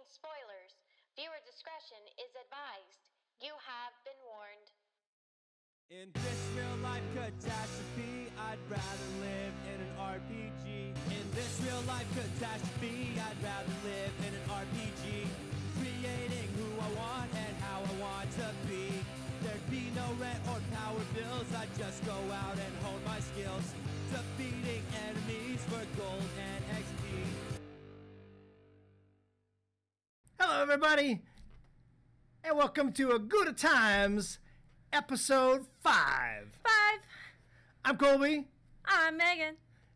contain spoilers. Viewer discretion is advised. You have been warned. In this real-life catastrophe, I'd rather live in an RPG. In this real-life catastrophe, I'd rather live in an RPG. Creating who I want and how I want to be. There'd be no rent or power bills, I'd just go out and hone my skills. Defeating enemies for gold and XP. Hello, everybody, and welcome to a Gouda Times, episode 5. I'm Colby, I'm Megan.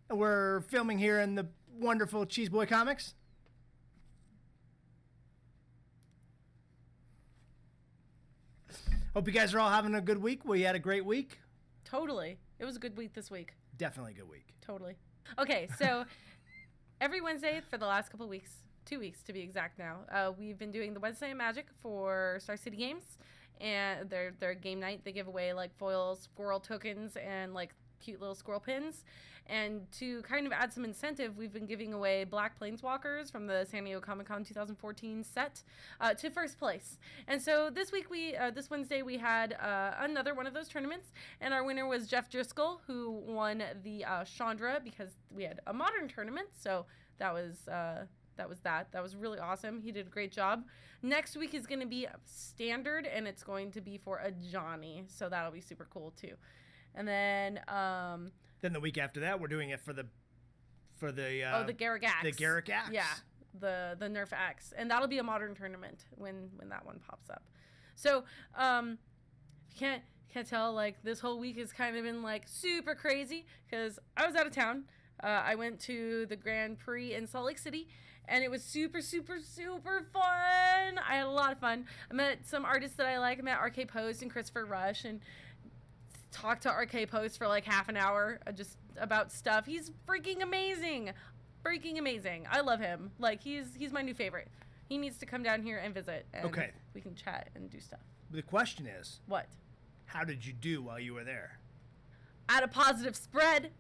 and we're filming here in the wonderful Cheese Boy Comics. Hope you guys are all having a good week. We had a great week. Totally. It was a good week this week. Definitely a good week. Totally. Okay, so every Wednesday for the last couple of weeks, 2 weeks to be exact now, we've been doing the Wednesday of Magic for Star City Games. And their game night, they give away like foil squirrel tokens and like cute little squirrel pins. And to kind of add some incentive, we've been giving away Black Planeswalkers from the San Diego Comic-Con 2014 set to first place. And so this week, this Wednesday, we had another one of those tournaments, and our winner was Jeff Driscoll, who won the Chandra because we had a modern tournament. So that was that was really awesome. He did a great job. Next week is going to be standard, and it's going to be for a Johnny, so that'll be super cool too. And then the week after that, we're doing it for the the Garrick Axe. The Garrick Axe. Yeah, the Nerf Axe, and that'll be a modern tournament when that one pops up. So you can't tell, like, this whole week has kind of been like super crazy because I was out of town. I went to the Grand Prix in Salt Lake City, and it was super, super, super fun. I had a lot of fun. I met some artists that I like. I met RK Post and Christopher Rush, and talked to RK Post for like half an hour just about stuff. He's freaking amazing. Freaking amazing. I love him. Like, he's my new favorite. He needs to come down here and visit, and we can chat and do stuff. The question is, what? How did you do while you were there? At a positive spread.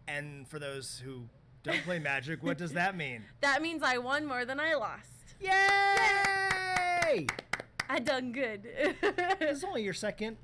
And for those who don't play Magic, what does that mean? That means I won more than I lost. Yay! I done good. This is only your second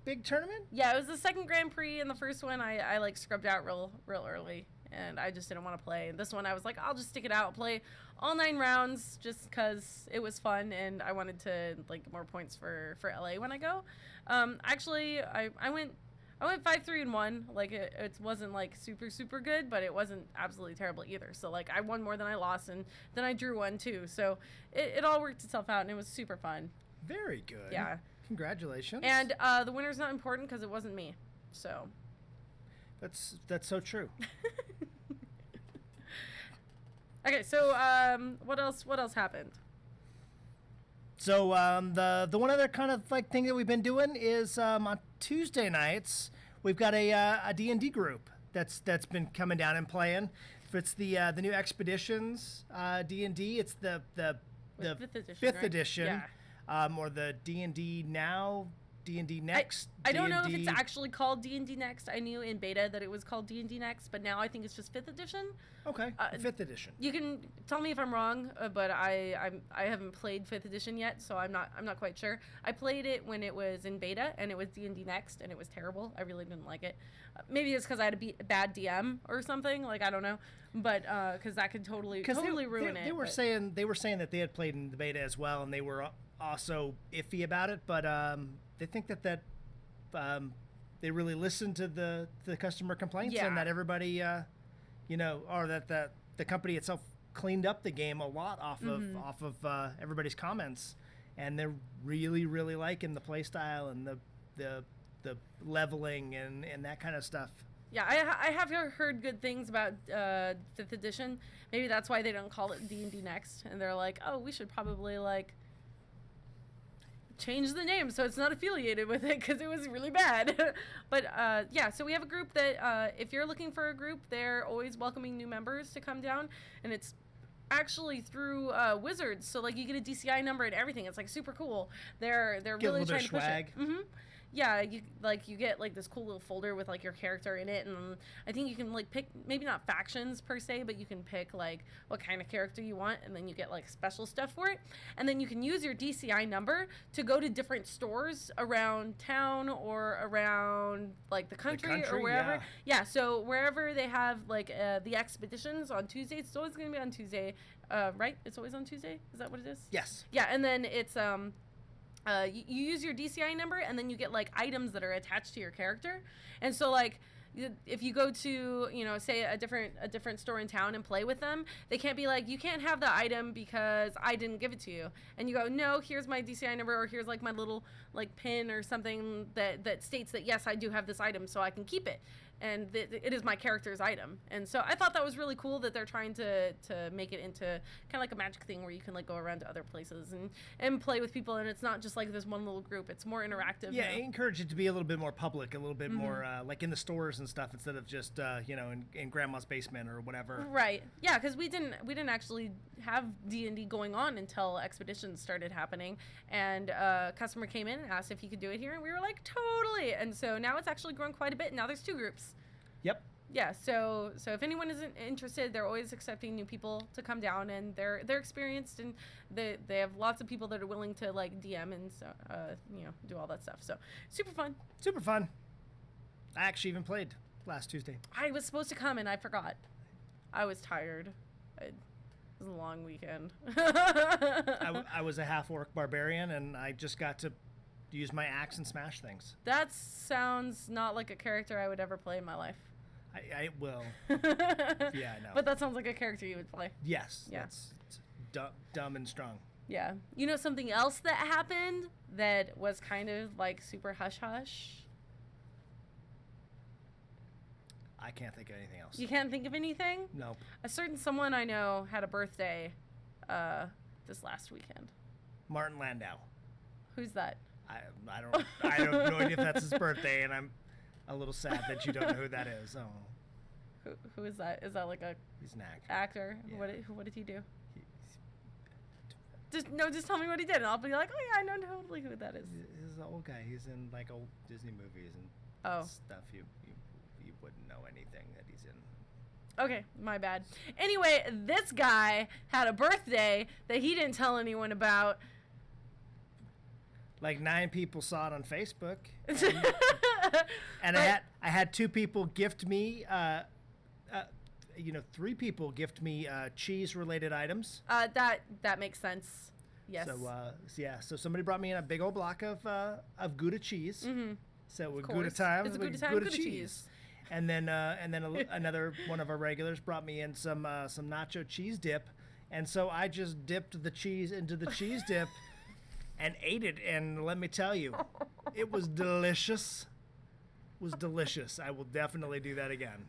big tournament? Yeah, it was the second Grand Prix, and the first one I like scrubbed out real early, and I just didn't want to play. And this one I was like, I'll just stick it out, play all 9 rounds just because it was fun, and I wanted to like get more points for LA when I go. Actually, I went 5-3-1. Like, it wasn't like super good, but it wasn't absolutely terrible either. So like, I won more than I lost, and then I drew one too. So it all worked itself out, and it was super fun. Very good. Yeah. Congratulations. And the winner's not important because it wasn't me. So that's so true. Okay, so what else happened? So the one other kind of like thing that we've been doing is on Tuesday nights we've got a D&D group that's been coming down and playing. It's the new Expeditions D&D. It's the fifth edition, Yeah. Or the D&D Now, D&D Next. I don't know if it's actually called D&D Next. I knew in beta that it was called D&D Next, but now I think it's just 5th edition. Okay, 5th edition. You can tell me if I'm wrong, but I haven't played 5th edition yet, so I'm not quite sure. I played it when it was in beta, and it was D&D Next, and it was terrible. I really didn't like it. Maybe it's because I had a bad DM or something. Like, I don't know, but because that could totally ruin it. They were saying that they had played in the beta as well, and they were also iffy about it, but they think that they really listened to the customer complaints, and that everybody, or that the company itself cleaned up the game a lot off of everybody's comments, and they're really liking the play style and the leveling and that kind of stuff. Yeah, I have heard good things about 5th edition. Maybe that's why they don't call it D&D Next, and they're like, oh, we should probably like change the name so it's not affiliated with it because it was really bad. But yeah, so we have a group that if you're looking for a group, they're always welcoming new members to come down, and it's actually through Wizards, so like you get a DCI number and everything. It's like super cool. They're really trying to push it. Yeah, you get like this cool little folder with like your character in it, and I think you can like pick, maybe not factions per se, but you can pick like what kind of character you want, and then you get like special stuff for it, and then you can use your DCI number to go to different stores around town or around like the country or wherever. Yeah, so wherever they have like the expeditions on Tuesdays, it's always going to be on Tuesday, right? It's always on Tuesday. Is that what it is? Yes. Yeah, and then it's you use your DCI number, and then you get like items that are attached to your character. And so like if you go to, you know, say a different store in town and play with them, they can't be like, you can't have the item because I didn't give it to you. And you go, no, here's my DCI number, or here's like my little like pin or something that states that yes, I do have this item, so I can keep it. And it is my character's item. And so I thought that was really cool that they're trying to make it into kind of like a Magic thing where you can like go around to other places and play with people, and it's not just like this one little group. It's more interactive. Yeah, I encourage it to be a little bit more public, a little bit more like in the stores and stuff, instead of just you know, in grandma's basement or whatever. Right. Yeah, because we didn't actually have D&D going on until Expeditions started happening, and a customer came in and asked if he could do it here, and we were like, totally. And so now it's actually grown quite a bit. Now there's 2 groups. Yep. Yeah, so if anyone isn't interested, they're always accepting new people to come down, and they're experienced, and they have lots of people that are willing to like DM and so you know, do all that stuff. So super fun. Super fun. I actually even played last Tuesday. I was supposed to come and I forgot. I was tired. It was a long weekend. I was a half-orc barbarian, and I just got to use my axe and smash things. That sounds not like a character I would ever play in my life. I will. Yeah, I know. But that sounds like a character you would play. Yes. Yeah. That's dumb and strong. Yeah. You know something else that happened that was kind of like super hush-hush? I can't think of anything else. You can't think of anything? Nope. A certain someone I know had a birthday this last weekend. Martin Landau. Who's that? I have no idea if that's his birthday, and I'm a little sad that you don't know who that is. Oh. Who is that? Is that like a He's an actor. Actor? Yeah. What did he do? Just tell me what he did, and I'll be like, oh yeah, I know totally who that is. He's an old guy. He's in like old Disney movies and stuff. You wouldn't know anything that he's in. Okay, my bad. Anyway, this guy had a birthday that he didn't tell anyone about. Like 9 people saw it on Facebook, and I had 2 people gift me, 3 people gift me cheese-related items. That makes sense. Yes. So somebody brought me in a big old block of Gouda cheese. Mm-hmm. So with Gouda time, it's a Gouda time, Gouda cheese. And then another one of our regulars brought me in some nacho cheese dip, and so I just dipped the cheese into the cheese dip. And ate it, and let me tell you, it was delicious. It was delicious. I will definitely do that again.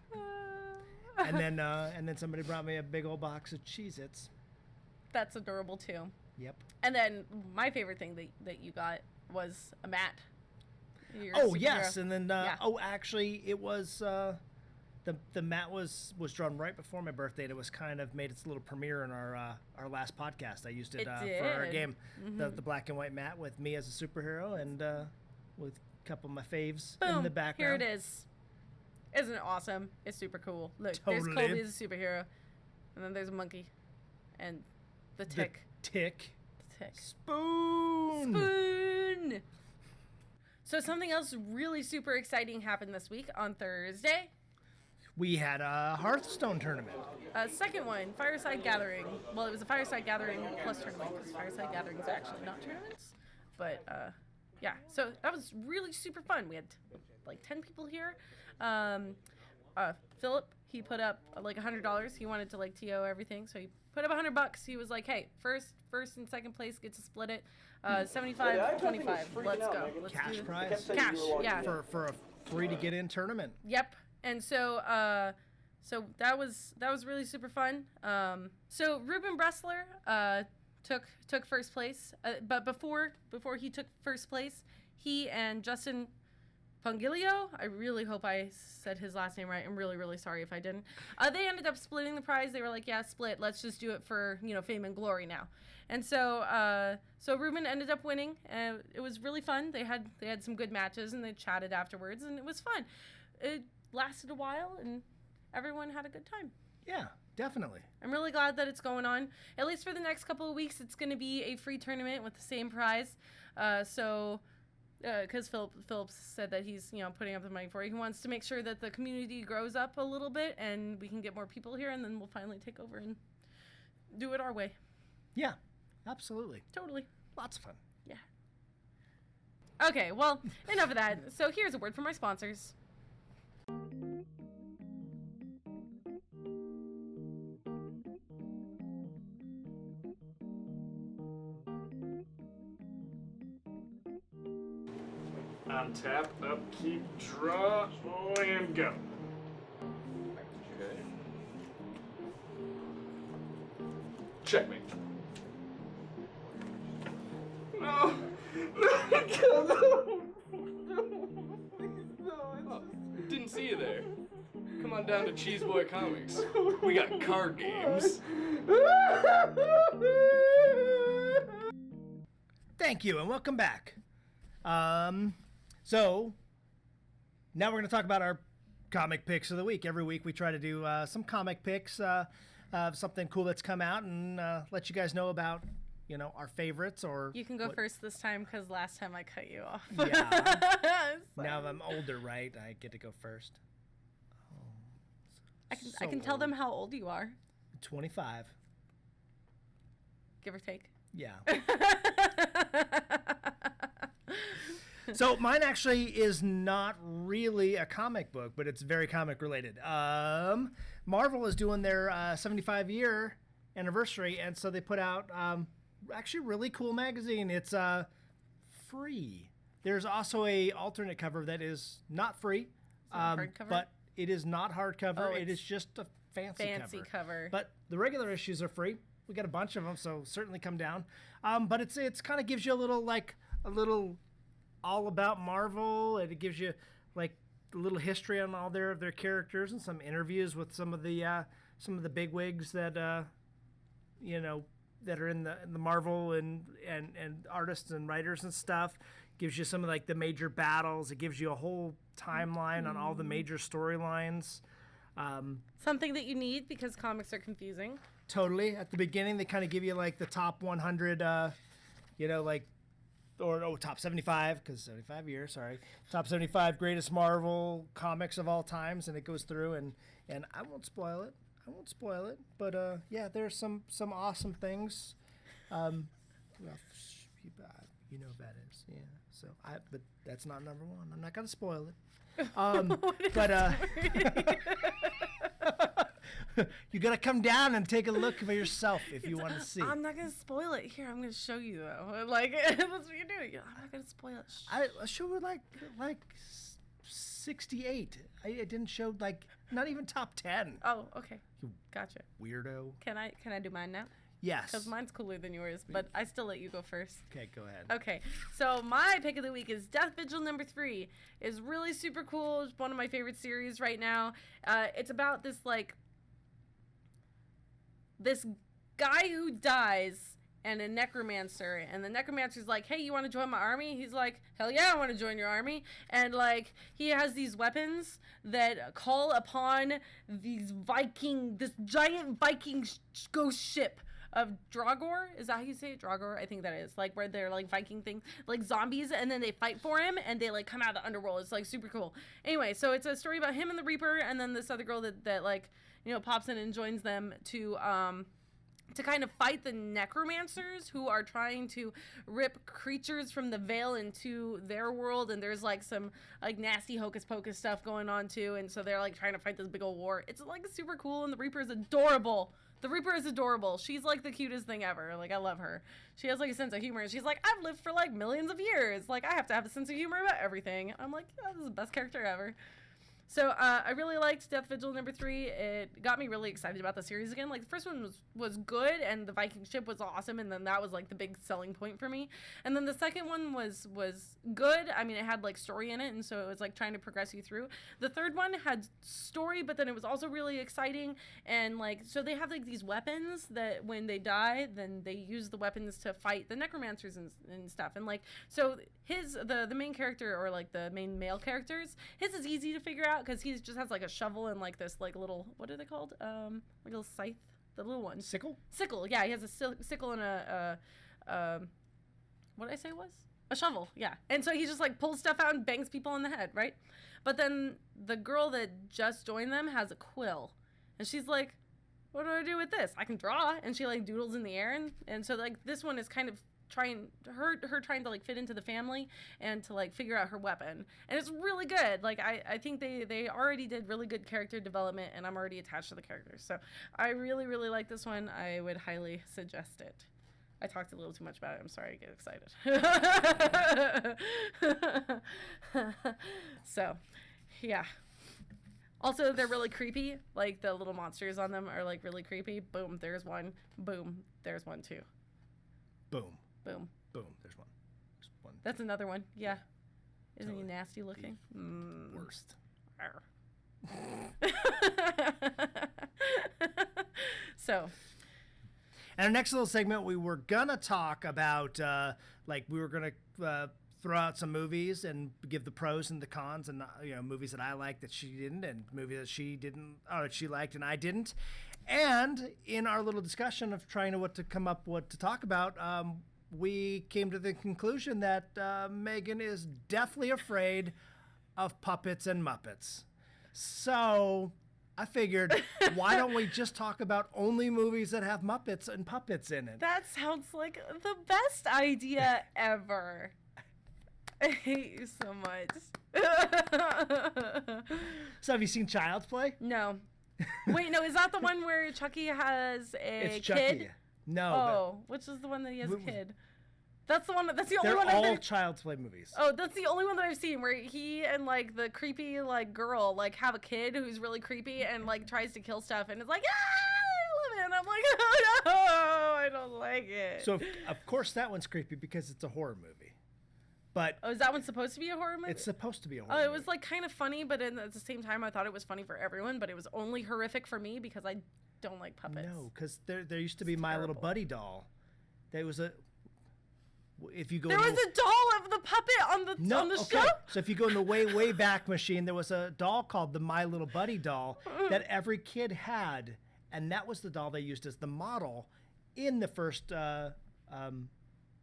And then somebody brought me a big old box of Cheez-Its. That's adorable too. Yep. And then my favorite thing that you got was a mat. Yes, and then actually it was the mat was drawn right before my birthday, and it was kind of made its little premiere in our last podcast. I used it for our game, the black and white mat with me as a superhero, and with a couple of my faves in the background. Here it is. Isn't it awesome? It's super cool. Look, totally. There's Colby as a superhero, and then there's a monkey, and the tick. The tick. Spoon. So something else really super exciting happened this week on Thursday. We had a Hearthstone tournament. Second one, Fireside Gathering. Well, it was a Fireside Gathering plus tournament, because Fireside Gatherings are actually not tournaments. But, yeah, so that was really super fun. We had, like, 10 people here. Philip, he put up, like, $100. He wanted to, like, TO everything, so he put up $100. He was like, hey, first and second place get to split it. 75, 25. Let's go. Let's Cash prize? Cash, yeah. For a free-to-get-in tournament. Yep. And so that was really super fun. So Ruben Bressler took first place, but before he took first place, he and Justin Pongilio. I really hope I said his last name right. I'm really, really sorry if I didn't. They ended up splitting the prize. They were like, yeah, split. Let's just do it for, fame and glory now. And so Ruben ended up winning. And it was really fun. They had some good matches, and they chatted afterwards, and it was fun. It lasted a while, and everyone had a good time. Yeah, definitely. I'm really glad that it's going on. At least for the next couple of weeks, it's going to be a free tournament with the same prize. Because Phillips said that he's, putting up the money for it. He wants to make sure that the community grows up a little bit and we can get more people here, and then we'll finally take over and do it our way. Yeah, absolutely. Totally. Lots of fun. Yeah. Okay, well, enough of that. So here's a word from our sponsors. Tap, upkeep, draw, and go. Okay. Checkmate. No! No! Oh, didn't see you there. Come on down to Cheese Boy Comics. We got card games. Thank you, and welcome back. So, now we're going to talk about our comic picks of the week. Every week we try to do some comic picks of something cool that's come out and let you guys know about, our favorites. Or you can go first this time because last time I cut you off. Yeah. Now I'm older, right? I get to go first. Oh, I can tell them how old you are. 25. Give or take. Yeah. So mine actually is not really a comic book, but it's very comic related. Marvel is doing their 75-year anniversary, and so they put out actually a really cool magazine. It's free. There's also a alternate cover that is not free, hardcover? but it is not hardcover. Oh, it is just a fancy cover. But the regular issues are free. We got a bunch of them, so certainly come down. But it's kind of gives you a little all about Marvel, and it gives you like a little history on all their characters and some interviews with some of the bigwigs that that are in the Marvel and artists and writers and stuff. Gives you some of like the major battles. It gives you a whole timeline on all the major storylines. Something that you need because comics are confusing. Totally. At the beginning, they kind of give you like the top 100, top 75, because 75 years, sorry. Top 75 greatest Marvel comics of all times, and it goes through, and I won't spoil it. But yeah, there's some awesome things. You know what that is, yeah. So but that's not number one. I'm not gonna spoil it. You gotta come down and take a look for yourself if you want to see. I'm not gonna spoil it. Here, I'm gonna show you though. Like that's what you're doing. I'm not gonna spoil it. I showed like 68. I didn't show like not even top 10. Oh, okay. Gotcha. Weirdo. Can I do mine now? Yes. Because mine's cooler than yours, but I still let you go first. Okay, go ahead. Okay, so my pick of the week is Death Vigil #3. It's really super cool. It's one of my favorite series right now. It's about this guy who dies and a necromancer, and the necromancer's like, hey, you want to join my army? He's like, hell yeah, I want to join your army. And like he has these weapons that call upon this giant Viking ghost ship of Dragor. Is that how you say it? Dragor? I think that is. Like where they're like Viking things, like zombies, and then they fight for him and they like come out of the underworld. It's like super cool. Anyway, so it's a story about him and the Reaper, and then this other girl that like, pops in and joins them to kind of fight the necromancers who are trying to rip creatures from the veil into their world, and there's like some like nasty hocus pocus stuff going on too, and so they're like trying to fight this big old war. It's like super cool, and the Reaper is adorable. She's like the cutest thing ever. Like I love her. She has like a sense of humor. She's like, I've lived for like millions of years. Like I have to have a sense of humor about everything. I'm like, yeah, this is the best character ever. So I really liked Death Vigil #3. It got me really excited about the series again. Like the first one was good, and the Viking ship was awesome, and then that was like the big selling point for me. And then the second one was good. I mean, it had like story in it, and so it was like trying to progress you through. The third one had story, but then it was also really exciting, and like so they have like these weapons that when they die, then they use the weapons to fight the necromancers and stuff. And like so the main character, or like the main male characters, his is easy to figure out because he just has like a shovel and like this like little, what are they called, like a little scythe, the little one, sickle, yeah, he has a sickle and a what did I say it was, a shovel, yeah. And so he just like pulls stuff out and bangs people on the head, right? But then the girl that just joined them has a quill, and she's like, what do I do with this? I can draw. And she like doodles in the air, and so like this one is kind of trying to like fit into the family and to like figure out her weapon, and it's really good. Like I think they already did really good character development, and I'm already attached to the characters, so I really like this one. I would highly suggest it. I talked a little too much about it. I'm sorry, I get excited. So yeah, also they're really creepy. Like the little monsters on them are like really creepy. Boom, there's one. Boom, there's one too. Boom. Boom. Boom. There's one. There's one. That's another one. Yeah. Isn't Totally. he nasty looking? Worst. So. And our next little segment, we were gonna talk about we were gonna throw out some movies and give the pros and the cons, and movies that I liked that she didn't, and movies that she didn't, or that she liked and I didn't. And in our little discussion of trying to come up what to talk about, we came to the conclusion that Megan is deathly afraid of puppets and Muppets. So I figured, why don't we just talk about only movies that have Muppets and puppets in it? That sounds like the best idea ever. I hate you so much. So have you seen Child's Play? No. Wait, no, is that the one where Chucky has a It's Chucky. kid? No. Oh, which is the one that he has a kid? That's the one. That's the only They're one. all Child's Play movies. Oh, that's the only one that I've seen where he and like the creepy like girl like have a kid who's really creepy and like tries to kill stuff, and it's like, I love it. And I'm like, oh no, I don't like it. So of course that one's creepy because it's a horror movie. But oh, is that one supposed to be a horror movie? It's supposed to be a horror movie. Oh, it was movie. like kind of funny, but at the same time I thought it was funny for everyone, but it was only horrific for me because I don't like puppets. No, because there used to be My Little Buddy doll. There was a. If you go. There was a doll of the puppet on the show. So if you go in the way back machine, there was a doll called the My Little Buddy doll that every kid had, and that was the doll they used as the model in the first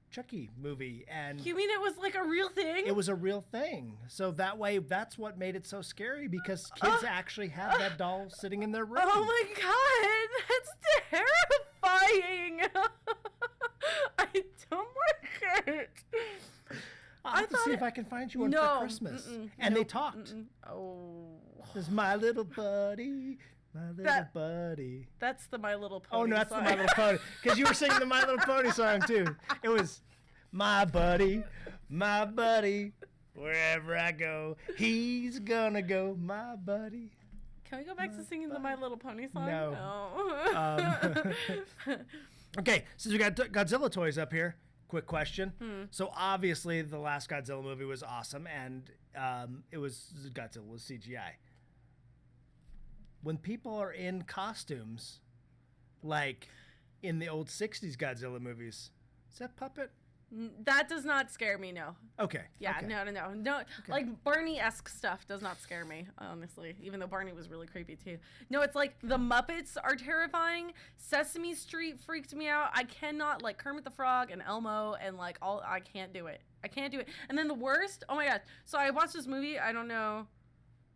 Chucky movie. And you mean it was like a real thing? It was a real thing. So that way, that's what made it so scary, because kids actually had that doll sitting in their room. Oh my god, that's terrifying. I don't like it. I'll have to see if I can find you one for Christmas. And they talked. Oh. There's my little buddy, my little buddy. That's the My Little Pony Oh, no, that's song. the My Little Pony. Because you were singing the My Little Pony song, too. It was, my buddy, wherever I go, he's gonna go, my buddy. Can we go back to singing the My Little Pony song? No. Okay, since we got Godzilla toys up here, quick question. So obviously the last Godzilla movie was awesome, and it was Godzilla was CGI. When people are in costumes, like in the old 60s Godzilla movies, is that puppet? That does not scare me, no. Okay. Yeah, okay. No. Okay. Like Barney-esque stuff does not scare me, honestly, even though Barney was really creepy too. No, it's like the Muppets are terrifying. Sesame Street freaked me out. I cannot, like Kermit the Frog and Elmo and like I can't do it. I can't do it. And then the worst, oh my gosh. So I watched this movie, I don't know,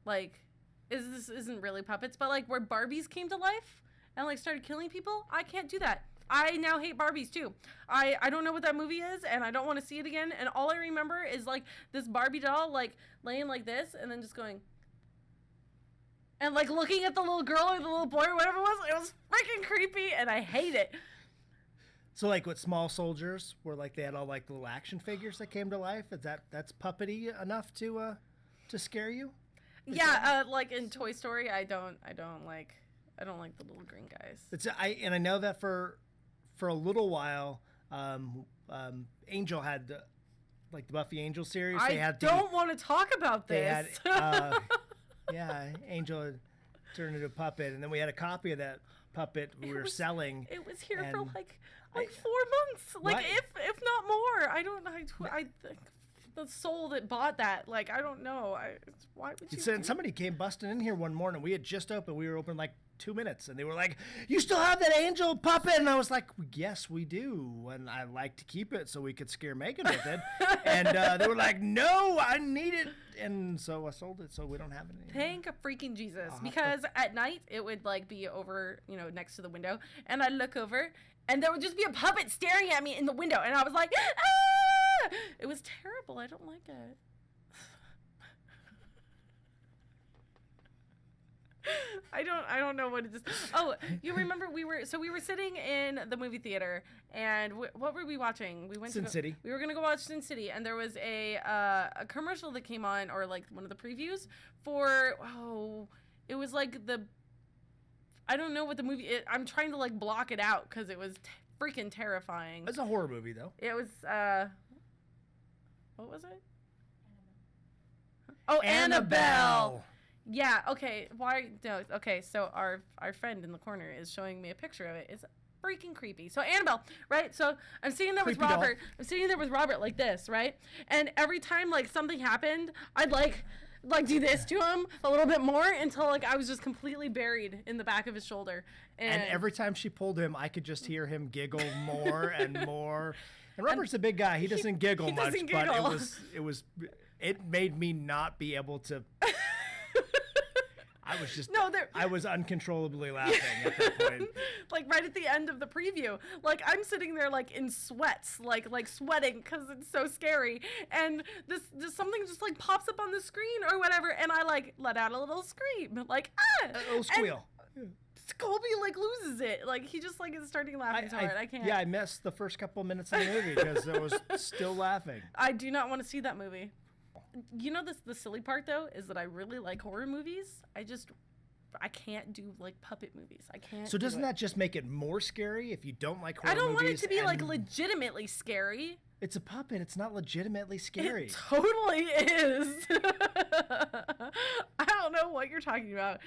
like, this isn't really puppets, but like where Barbies came to life and like started killing people. I can't do that. I now hate Barbies too. I don't know what that movie is, and I don't want to see it again. And all I remember is like this Barbie doll like laying like this and then just going and like looking at the little girl or the little boy or whatever it was. It was freaking creepy, and I hate it. So like with Small Soldiers, where like they had all like little action figures that came to life, that's puppety enough to scare you? Yeah, like in Toy Story, I don't like the little green guys. I know that for a little while, Angel had like the Buffy Angel series. I don't want to talk about this. They had, yeah, Angel had turned into a puppet, and then we had a copy of that puppet we were selling. It was here for like 4 months, like Right. if not more. I don't. I think the soul that bought that, like, I don't know. Why would you? Said somebody came busting in here one morning. We had just opened. We were open like 2 minutes, and they were like, "You still have that Angel puppet?" And I was like, "Yes, we do." And I like to keep it so we could scare Megan with it. And they were like, "No, I need it." And so I sold it, so we don't have it anymore. Thank freaking Jesus, because at night it would like be over, next to the window, and I'd look over, and there would just be a puppet staring at me in the window, and I was like, ah! It was terrible. I don't like it. I don't know what it is. Oh, you remember we were sitting in the movie theater, and what were we watching? We went Sin City. We were gonna go watch Sin City, and there was a commercial that came on, or like one of the previews for it was like I don't know what the movie. I'm trying to like block it out because it was freaking terrifying. It's a horror movie though. It was what was it? Oh, Annabelle. Yeah, okay. Why? No, okay, so our friend in the corner is showing me a picture of it. It's freaking creepy. So Annabelle, right? So I'm sitting there with Creepy Robert. doll. I'm sitting there with Robert like this, right? And every time like something happened, I'd like do this to him a little bit more until like I was just completely buried in the back of his shoulder. And every time she pulled him, I could just hear him giggle more and more. And Robert's a big guy. He doesn't giggle he much, doesn't but giggle. it made me not be able to. I was just I was uncontrollably laughing at that point. Like right at the end of the preview, like I'm sitting there like in sweats, like sweating because it's so scary, and this something just like pops up on the screen or whatever, and I like let out a little scream, like ah, A little squeal. And Colby like loses it, like he just like is starting laughing so hard. I can't. Yeah, I missed the first couple of minutes of the movie because I was still laughing. I do not want to see that movie. You know, the silly part though is that I really like horror movies. I can't do like puppet movies. I can't. So doesn't that just make it more scary if you don't like horror movies? I don't want it to be like legitimately scary. It's a puppet. It's not legitimately scary. It totally is. I don't know what you're talking about.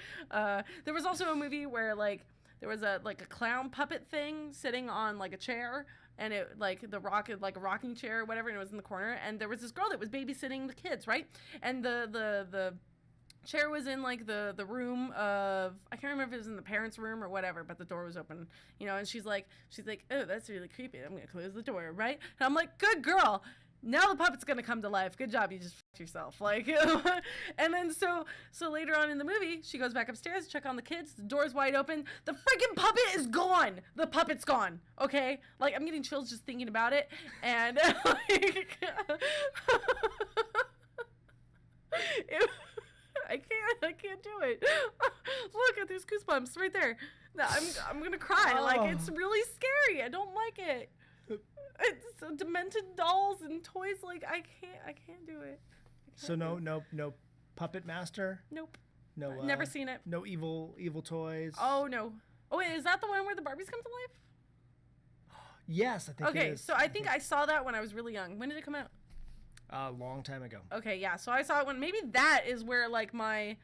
There was also a movie where like there was a clown puppet thing sitting on like a chair, and it like a rocking chair or whatever, and it was in the corner, and there was this girl that was babysitting the kids, right? And the chair was in like the room of, I can't remember if it was in the parents' room or whatever, but the door was open, and she's like, oh, that's really creepy. I'm gonna close the door, right? And I'm like, good girl. Now the puppet's gonna come to life. Good job, you just f***ed yourself. Like, and then so later on in the movie, she goes back upstairs to check on the kids. The door's wide open. The freaking puppet is gone. The puppet's gone. Okay, like I'm getting chills just thinking about it, and like, I can't do it. Look, there's goosebumps right there. No, I'm gonna cry. Oh. Like it's really scary. I don't like it. It's so demented dolls and toys. Like I can't do it. So no Puppet Master. Nope. No. Never seen it. No evil toys. Oh no. Oh wait, is that the one where the Barbies come to life? Yes, I think. Okay, it is. so I think I saw that when I was really young. When did it come out? A long time ago. Okay, yeah. So I saw it when maybe that is where like my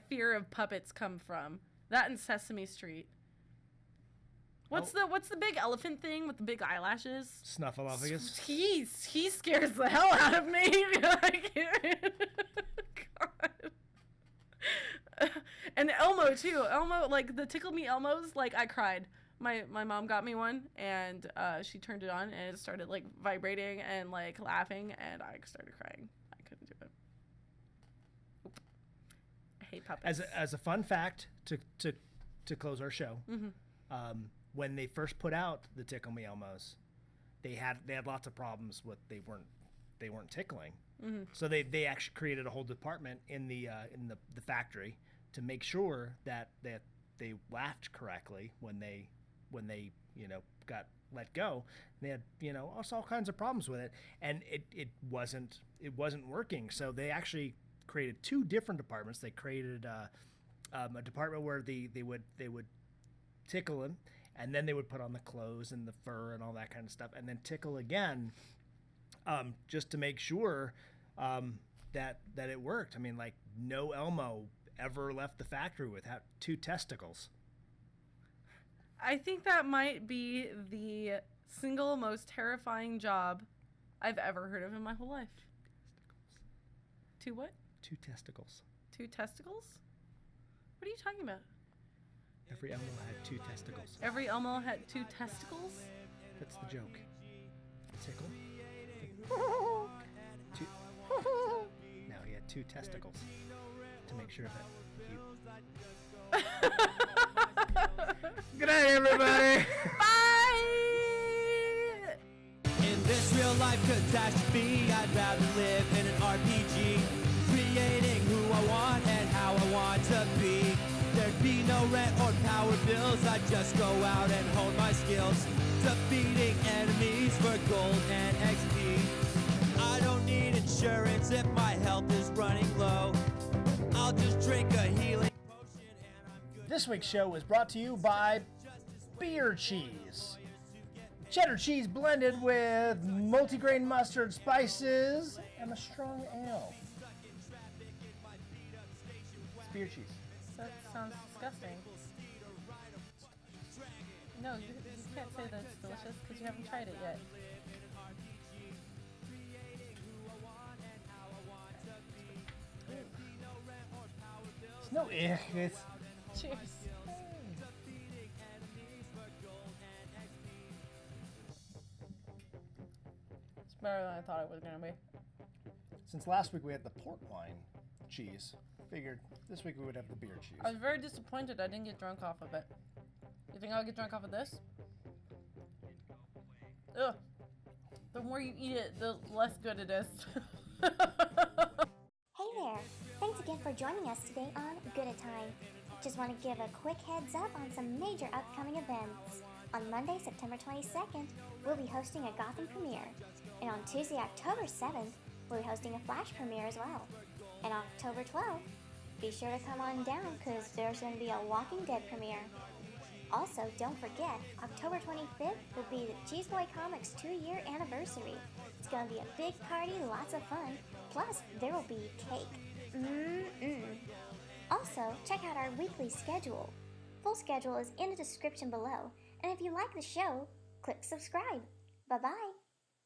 fear of puppets come from. That and Sesame Street. What's the big elephant thing with the big eyelashes? Snuffleupagus. He scares the hell out of me. I can't. God. And Elmo too. Elmo, like the Tickle Me Elmos, like I cried. My mom got me one, and she turned it on, and it started like vibrating and like laughing, and I started crying. I couldn't do it. Oop. I hate puppets. As a fun fact to close our show, when they first put out the Tickle Me Elmos, they had lots of problems with they weren't tickling. So they actually created a whole department in the factory to make sure that they laughed correctly when they got let go. They had all kinds of problems with it, and it wasn't working. So they actually created 2 different departments. They created a department where they would tickle him, and then they would put on the clothes and the fur and all that kind of stuff, and then tickle again, just to make sure that it worked. I mean, like, no Elmo ever left the factory without 2 testicles. I think that might be the single most terrifying job I've ever heard of in my whole life. 2 what? 2 testicles. 2 testicles? What are you talking about? Every Elmo had 2 testicles. Every Elmo had 2 testicles? That's the joke. Tickle. 2. Now he had 2 testicles to make sure that he. Good night, everybody. Bye. In this real life catastrophe, I'd rather live in an RPG, creating who I want and how I want to be. There'd be no rent or power bills, I'd just go out and hone my skills, defeating enemies for gold and XP. I don't need insurance if my health is running low. I'll just drink a healing potion and I'm good. This week's show was brought to you by Beer Cheese. Cheddar cheese blended with multigrain mustard spices and a strong ale. It's beer cheese. That sounds disgusting. No, you can't say that it's delicious because you haven't tried it yet. It's no ick. It's Cheers. It's better than I thought it was going to be. since last week we had the port wine cheese. Figured this week we would have the beer cheese. I was very disappointed I didn't get drunk off of it. You think I'll get drunk off of this? Ugh. The more you eat it, the less good it is. Hey there! Thanks again for joining us today on Gouda Time. Just want to give a quick heads up on some major upcoming events. On Monday, September 22nd, we'll be hosting a Gotham premiere. And on Tuesday, October 7th, we'll be hosting a Flash premiere as well. And on October 12th, be sure to come on down because there's going to be a Walking Dead premiere. Also, don't forget, October 25th will be the Cheese Boy Comics 2-year anniversary. It's going to be a big party, lots of fun, plus there will be cake. Also, check out our weekly schedule. Full schedule is in the description below, and if you like the show, click subscribe. Bye-bye.